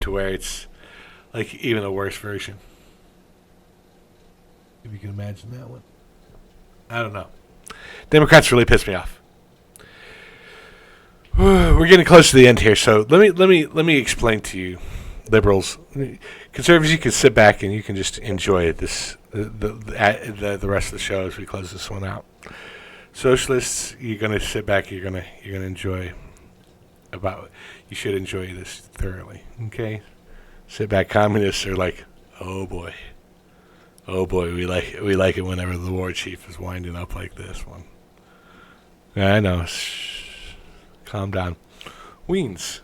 to where it's like even a worse version. If you can imagine that one. I don't know. Democrats really piss me off. We're getting close to the end here, so let me explain to you, liberals, conservatives. You can sit back and you can just enjoy the rest of the show as we close this one out. Socialists, you're gonna sit back. You're gonna enjoy. You should enjoy this thoroughly. Okay, sit back. Communists are like, oh boy, we like it whenever the Warchief is winding up like this one. Yeah, I know. Calm down. Weens.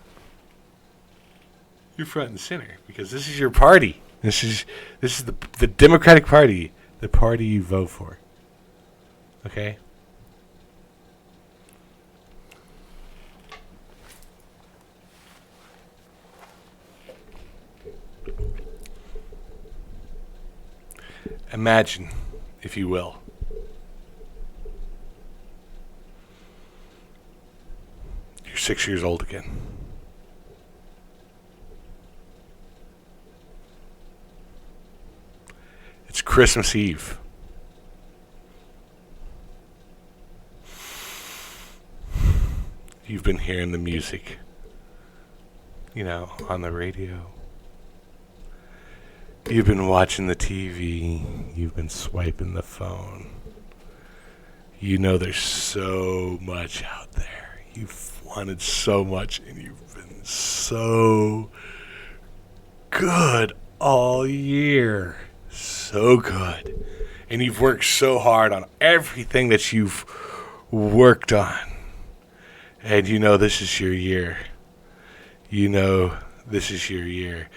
You're front and center because this is your party. This is the Democratic Party, the party you vote for. Okay? Imagine, if you will, you're 6 years old again. It's Christmas Eve. You've been hearing the music, on the radio. You've been watching the TV. You've been swiping the phone. There's so much out there. You've wanted so much, and you've been so good all year. So good. And you've worked so hard on everything that you've worked on. And this is your year. This is your year.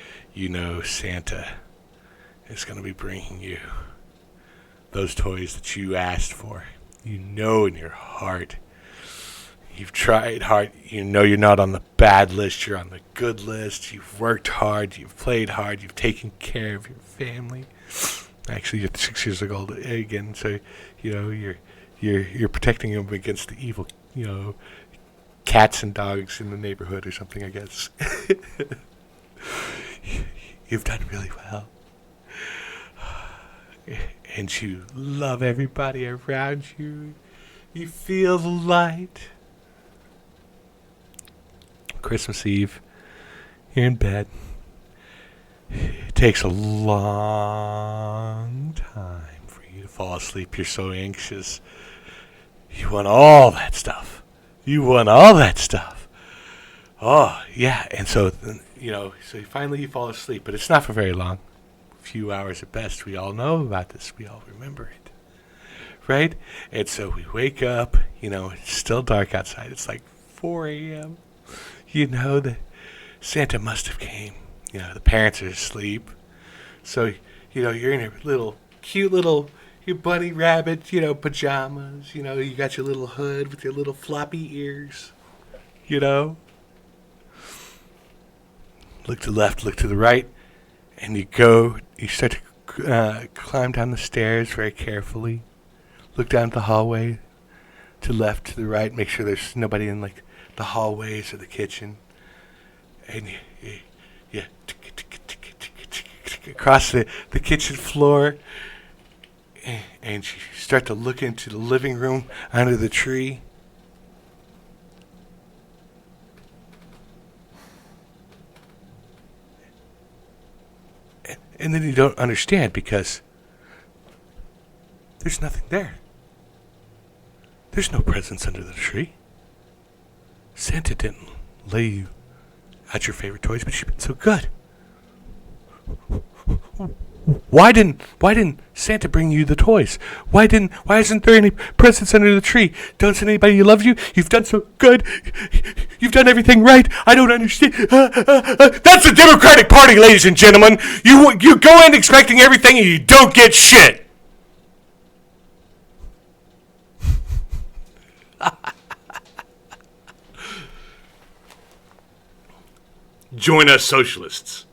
Santa is going to be bringing you those toys that you asked for. In your heart. You've tried hard. You're not on the bad list. You're on the good list. You've worked hard. You've played hard. You've taken care of your family. Actually, you're 6 years old again, so you're protecting them against the evil, cats and dogs in the neighborhood or something, I guess. You've done really well. And you love everybody around you. You feel the light. Christmas Eve, you're in bed. It takes a long time for you to fall asleep. You're so anxious. You want all that stuff. Oh, yeah. And so, so finally you fall asleep, but it's not for very long. A few hours at best. We all know about this. We all remember it. Right? And so we wake up, it's still dark outside. It's like 4 a.m. That Santa must have came. The parents are asleep. So, you're in your cute little your bunny rabbit, pajamas. You got your little hood with your little floppy ears. Look to the left, look to the right. And you start to climb down the stairs very carefully. Look down the hallway, to the left, to the right. Make sure there's nobody in the hallways or the kitchen. And you across the kitchen floor. And you start to look into the living room under the tree. And then you don't understand because there's nothing there. There's no presents under the tree. Santa didn't lay you out your favorite toys, but you've been so good. Why didn't Santa bring you the toys? Why isn't there any presents under the tree? Don't send anybody who loves you? You've done so good. You've done everything right. I don't understand. That's the Democratic Party, ladies and gentlemen. You go in expecting everything and you don't get shit. Join us, socialists.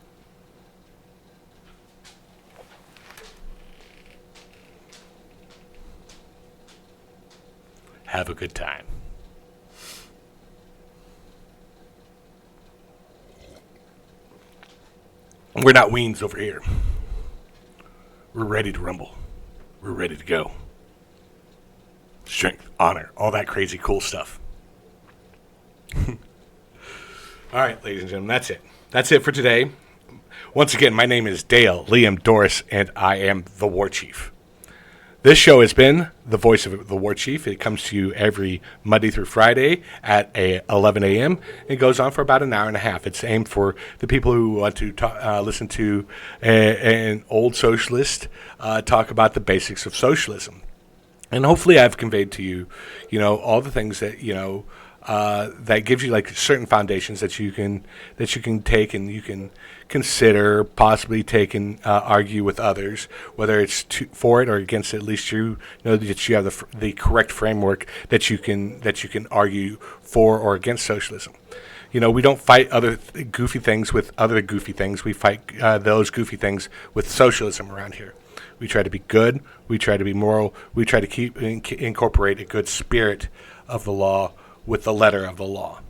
Have a good time. We're not weens over here. We're ready to rumble. We're ready to go. Strength, honor, all that crazy cool stuff. All right, ladies and gentlemen, that's it. That's it for today. Once again, my name is Dale Liam Dorris, and I am the Warchief. This show has been the voice of the Warchief. It comes to you every Monday through Friday at 11 a.m. It goes on for about an hour and a half. It's aimed for the people who want to listen to an old socialist talk about the basics of socialism. And hopefully I've conveyed to you, all the things that, that gives you like certain foundations that you can take and you can consider, possibly take and argue with others, whether it's for it or against it. At least you know that you have the correct framework that you can argue for or against socialism. We don't fight other goofy things with other goofy things. We fight those goofy things with socialism around here. We try to be good. We try to be moral. We try to incorporate a good spirit of the law with the letter of the law.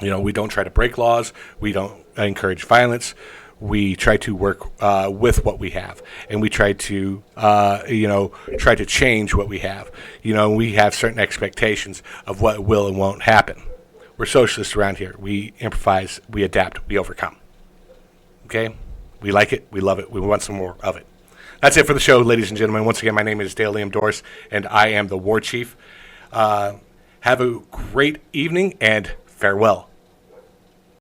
We don't try to break laws. We don't encourage violence. We try to work with what we have, and we try to, try to change what we have. We have certain expectations of what will and won't happen. We're socialists around here. We improvise, we adapt, we overcome. Okay? We like it. We love it. We want some more of it. That's it for the show, ladies and gentlemen. Once again, my name is Dale Liam Dorris, and I am the Warchief. Have a great evening, and farewell.